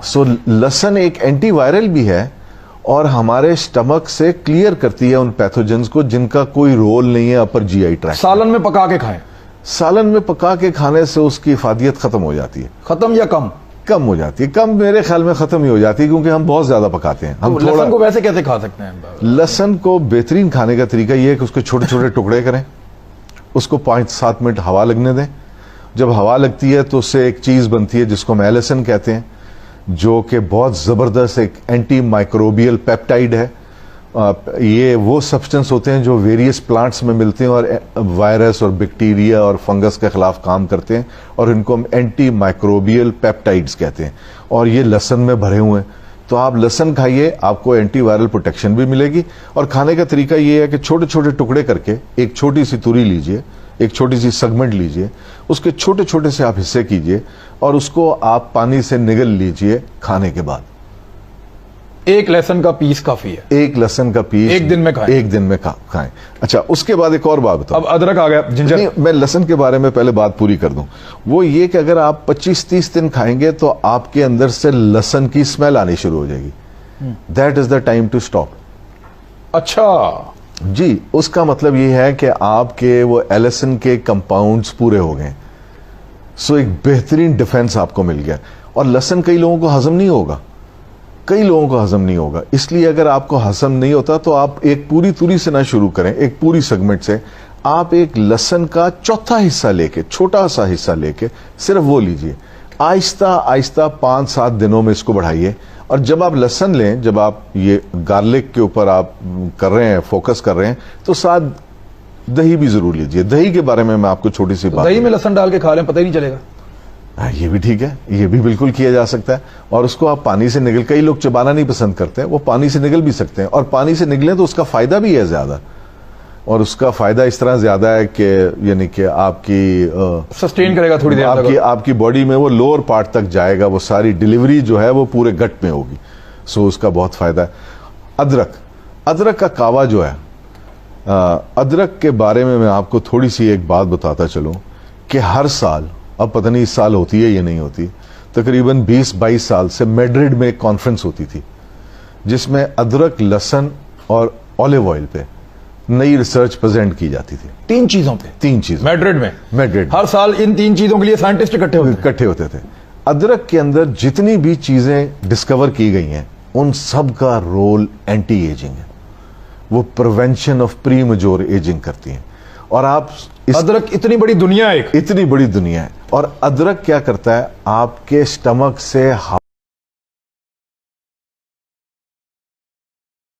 سو لہسن ایک anti viral بھی ہے اور ہمارے سٹمک سے کلیئر کرتی ہے ان پیتھوجنز کو جن کا کوئی رول نہیں ہے اپر جی آئی ٹریکٹ. سالن میں پکا کے کھائیں. سالن میں پکا کے کھانے سے اس کی افادیت ختم ہو جاتی ہے. ختم یا کم؟ کم ہو جاتی ہے. کم میرے خیال میں ختم ہی ہو جاتی ہے کیونکہ ہم بہت زیادہ پکاتے ہیں. ہم لہسن کو ویسے کیسے کھا سکتے ہیں؟ لہسن کو بہترین کھانے کا طریقہ یہ ہے کہ اس کے چھوٹے چھوٹے ٹکڑے کریں, اس کو 5-7 منٹ ہوا لگنے دیں. جب ہوا لگتی ہے تو اس سے ایک چیز بنتی ہے جس کو میلیسن کہتے ہیں, جو کہ بہت زبردست ایک اینٹی مائکروبیل پیپٹائڈ ہے. یہ وہ سبسٹنس ہوتے ہیں جو ویریس پلانٹس میں ملتے ہیں اور وائرس اور بیکٹیریا اور فنگس کے خلاف کام کرتے ہیں, اور ان کو ہم اینٹی مائکروبیل پیپٹائڈز کہتے ہیں, اور یہ لہسن میں بھرے ہوئے ہیں. تو آپ لہسن کھائیے, آپ کو اینٹی وائرل پروٹیکشن بھی ملے گی. اور کھانے کا طریقہ یہ ہے کہ چھوٹے چھوٹے ٹکڑے کر کے ایک چھوٹی سی توری لیجئے, ایک چھوٹی سی سیگمنٹ لیجئے, اس کے چھوٹے چھوٹے سے آپ حصے کیجئے اور اس کو آپ پانی سے نگل لیجئے کھانے کے بعد. ایک لہسن کا پیس کافی ہے. ایک لہسن کا پیس ایک دن میں کھائیں. ایک دن میں کھائیں. اچھا, اس کے بعد ایک اور بات بتاؤ. اب ادرک آ گیا, جنجر. میں لہسن کے بارے میں پہلے بات پوری کر دوں. وہ یہ کہ اگر آپ 25-30 دن کھائیں گے تو آپ کے اندر سے لہسن کی اسمیل آنی شروع ہو جائے گی. That is the time to stop. اچھا جی, اس کا مطلب یہ ہے کہ آپ کے وہ ایلسن کے کمپاؤنڈز پورے ہو گئے. سو ایک بہترین ڈیفنس آپ کو مل گیا. اور لہسن کئی لوگوں کو ہضم نہیں ہوگا, کئی لوگوں کو ہضم نہیں ہوگا. اس لیے اگر آپ کو ہضم نہیں ہوتا تو آپ ایک پوری توری سے نہ شروع کریں, ایک پوری سیگمنٹ سے. آپ ایک لہسن کا چوتھا حصہ لے کے, چھوٹا سا حصہ لے کے صرف وہ لیجئے. آہستہ آہستہ 5-7 دنوں میں اس کو بڑھائیے. اور جب آپ لہسن لیں, جب آپ یہ گارلک کے اوپر آپ کر رہے ہیں, فوکس کر رہے ہیں, تو ساتھ دہی بھی ضرور لیجئے. دہی کے بارے میں آپ کو چھوٹی سی بات. دہی میں لہسن ڈال کے کھا لیں, پتہ ہی نہیں چلے گا. یہ بھی ٹھیک ہے, یہ بھی بالکل کیا جا سکتا ہے. اور اس کو آپ پانی سے نگل, کئی لوگ چبانا نہیں پسند کرتے ہیں, وہ پانی سے نگل بھی سکتے ہیں. اور پانی سے نگلیں تو اس کا فائدہ بھی ہے زیادہ, اور اس کا فائدہ اس طرح زیادہ ہے کہ یعنی کہ آپ کی سسٹین کرے گا تھوڑی دیر تک, آپ کی باڈی میں وہ لوور پارٹ تک جائے گا, وہ ساری ڈیلیوری جو ہے وہ پورے گٹ میں ہوگی. سو اس کا بہت فائدہ ہے. ادرک کا کعوہ جو ہے, ادرک کے بارے میں آپ کو تھوڑی سی ایک بات بتاتا چلوں کہ ہر سال, اب پتہ نہیں اس سال ہوتی ہے یا نہیں ہوتی, تقریباً 20-22 سال سے میڈرڈ میں ایک کانفرنس ہوتی تھی جس میں ادرک, لہسن اور اولیو آئل پہ نئی ریسرچ پریزنٹ کی جاتی تھی. 3 چیزوں پہ, 3 چیز میڈرڈ میں. ہر سال ان 3 چیزوں کے لیے سائنٹسٹ اکٹھے ہوتے تھے. ادرک کے اندر جتنی بھی چیزیں ڈسکور کی گئی ہیں ان سب کا رول اینٹی ایجنگ ہے. وہ prevention of premature ageing کرتی ہیں. اور آپ ادرک اتنی بڑی دنیا ہے, اور ادرک کیا کرتا ہے, آپ کے سٹمک سے